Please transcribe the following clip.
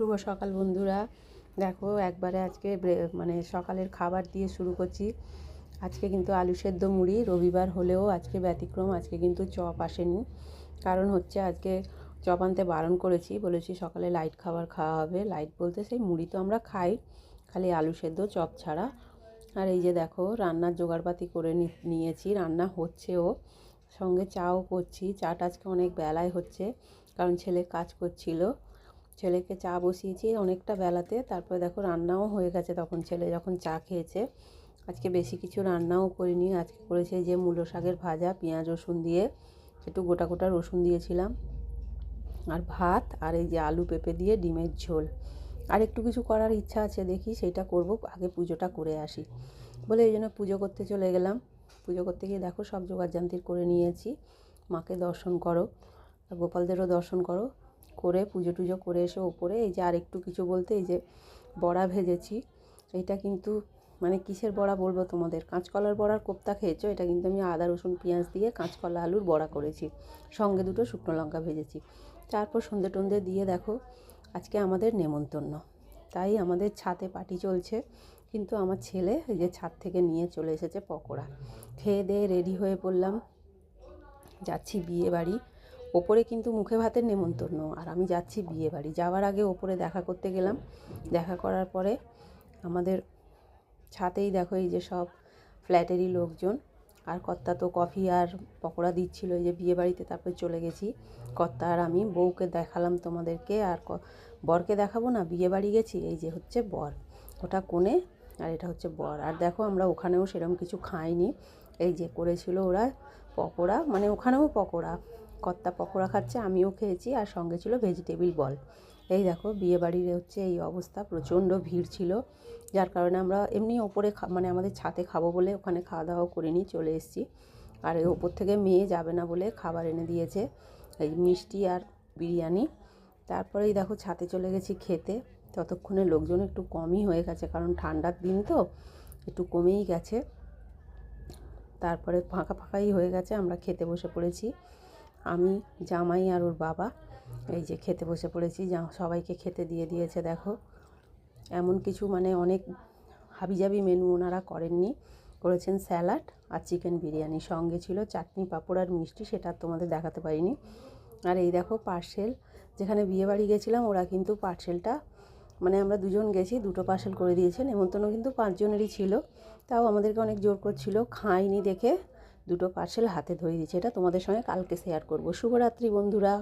শুভ সকাল বন্ধুরা। দেখো একবারে আজকে মানে সকালের খাবার দিয়ে শুরু করছি। আজকে কিন্তু আলু সেদ্ধ মুড়ি, রবিবার হলেও আজকে ব্যতিক্রম। আজকে কিন্তু চপ আসেনি, কারণ হচ্ছে আজকে চপ আনতে বারণ করেছি, বলেছি সকালে লাইট খাবার খাওয়া হবে। লাইট বলতে সেই মুড়ি তো আমরা খাই, খালি আলু সেদ্ধ চপ ছাড়া। আর এই যে দেখো রান্নার জোগাড়পাতি করে নিয়েছি, রান্না হচ্ছেও, সঙ্গে চাও করছি। চাটা আজকে অনেক বেলায় হচ্ছে, কারণ ছেলে কাজ করছিল। ছেলেকে চা বসিয়েছি অনেকটা বেলাতে, তারপরে দেখো রান্নাও হয়ে গেছে তখন, ছেলে যখন চা খেয়েছে। আজকে বেশি কিছু রান্নাও করিনি, আজকে করেছে যে মূলো শাকের ভাজা, পেঁয়াজ রসুন দিয়ে, একটু গোটা গোটা রসুন দিয়েছিলাম, আর ভাত, আর এই যে আলু পেঁপে দিয়ে ডিমের ঝোল। আর একটু কিছু করার ইচ্ছা আছে, দেখি সেইটা করব, আগে পুজোটা করে আসি বলে এই জন্য পুজো করতে চলে গেলাম। পুজো করতে গিয়ে দেখো সব জোগাড়জান্তির করে নিয়েছি। মাকে দর্শন করো, গোপালদেরও দর্শন করো, করে পুজো টুজো করে এসে ওপরে এই যে আর একটু কিছু বলতে এই যে বড়া ভেজেছি। এইটা কিন্তু মানে কিসের বড়া বলবো তোমাদের, কাঁচকলার বড়ার কোপ্তা খেয়েছো, এটা কিন্তু আমি আদা রসুন পেঁয়াজ দিয়ে কাঁচকলা আলুর বড়া করেছি, সঙ্গে দুটো শুকনো লঙ্কা ভেজেছি। তারপর সন্ধে টন্ধে দিয়ে দেখো আজকে আমাদের নেমন্তন্ন, তাই আমাদের ছাদে পার্টি চলছে। কিন্তু আমার ছেলে এই যে ছাদ থেকে নিয়ে চলে এসেছে পকোড়া। খেয়ে দিয়ে রেডি হয়ে পড়লাম, যাচ্ছি বিয়ে বাড়ি। ওপরে কিন্তু মুখে ভাতের নেমন্তন্ন, আর আমি যাচ্ছি বিয়ে বাড়ি। যাওয়ার আগে ওপরে দেখা করতে গেলাম। দেখা করার পরে আমাদের ছাতেই দেখো এই যে সব ফ্ল্যাটেরই লোকজন, আর কর্তা তো কফি আর পকোড়া দিচ্ছিলো এই যে বিয়ে বাড়িতে। তারপরে চলে গেছি কর্তা আর আমি, বউকে দেখালাম তোমাদেরকে, আর বরকে দেখাবো না, বিয়ে বাড়ি গেছি। এই যে হচ্ছে বর, ওটা কোণে, আর এটা হচ্ছে বর। আর দেখো আমরা ওখানেও সেরকম কিছু খাইনি, এই যে করেছিল ওরা পকোড়া, মানে ওখানেও পকোড়া, কর্তা পকোড়া খাচ্ছে, আমিও খেয়েছি, আর সঙ্গে ছিল ভেজিটেবিল বল। এই দেখো বিয়ে বাড়ির হচ্ছে এই অবস্থা, প্রচণ্ড ভিড় ছিল, যার কারণে আমরা এমনি ওপরে মানে আমাদের ছাদে খাবো বলে ওখানে খাওয়া দাওয়া করিনি, চলে এসেছি। আর এই ওপর থেকে মেয়ে যাবে না বলে খাবার এনে দিয়েছে, এই মিষ্টি আর বিরিয়ানি। তারপরেই দেখো ছাদে চলে গেছি খেতে। ততক্ষণে লোকজন একটু কমই হয়ে গেছে, কারণ ঠান্ডার দিন তো একটু কমেই গেছে। তারপরে ফাঁকা ফাঁকাই হয়ে গেছে, আমরা খেতে বসে পড়েছি, আমি, জামাই আর ওর বাবা। এই যে খেতে বসে পড়েছি, সবাইকে খেতে দিয়ে দিয়েছে। দেখো এমন কিছু মানে অনেক হাবিজাবি মেনু ওনারা করেননি, করেছেন স্যালাড আর চিকেন বিরিয়ানি, সঙ্গে ছিল চাটনি পাঁপড় আর মিষ্টি, সেটা তোমাদের দেখাতে পারিনি। আর এই দেখো পার্সেল, যেখানে বিয়েবাড়ি গেছিলাম ওরা কিন্তু পার্সেলটা, মানে আমরা দুজন গেছি, দুটো পার্সেল করে দিয়েছে। নেমন্তন্ন কিন্তু 5 জনেরই ছিল, তাও আমাদেরকে অনেক জোর করছিল, খাইনি দেখে দুটো পার্সেল হাতে ধরিয়ে দিয়েছে। এটা তোমাদের সঙ্গে কালকে শেয়ার করব। শুভরাত্রি বন্ধুরা।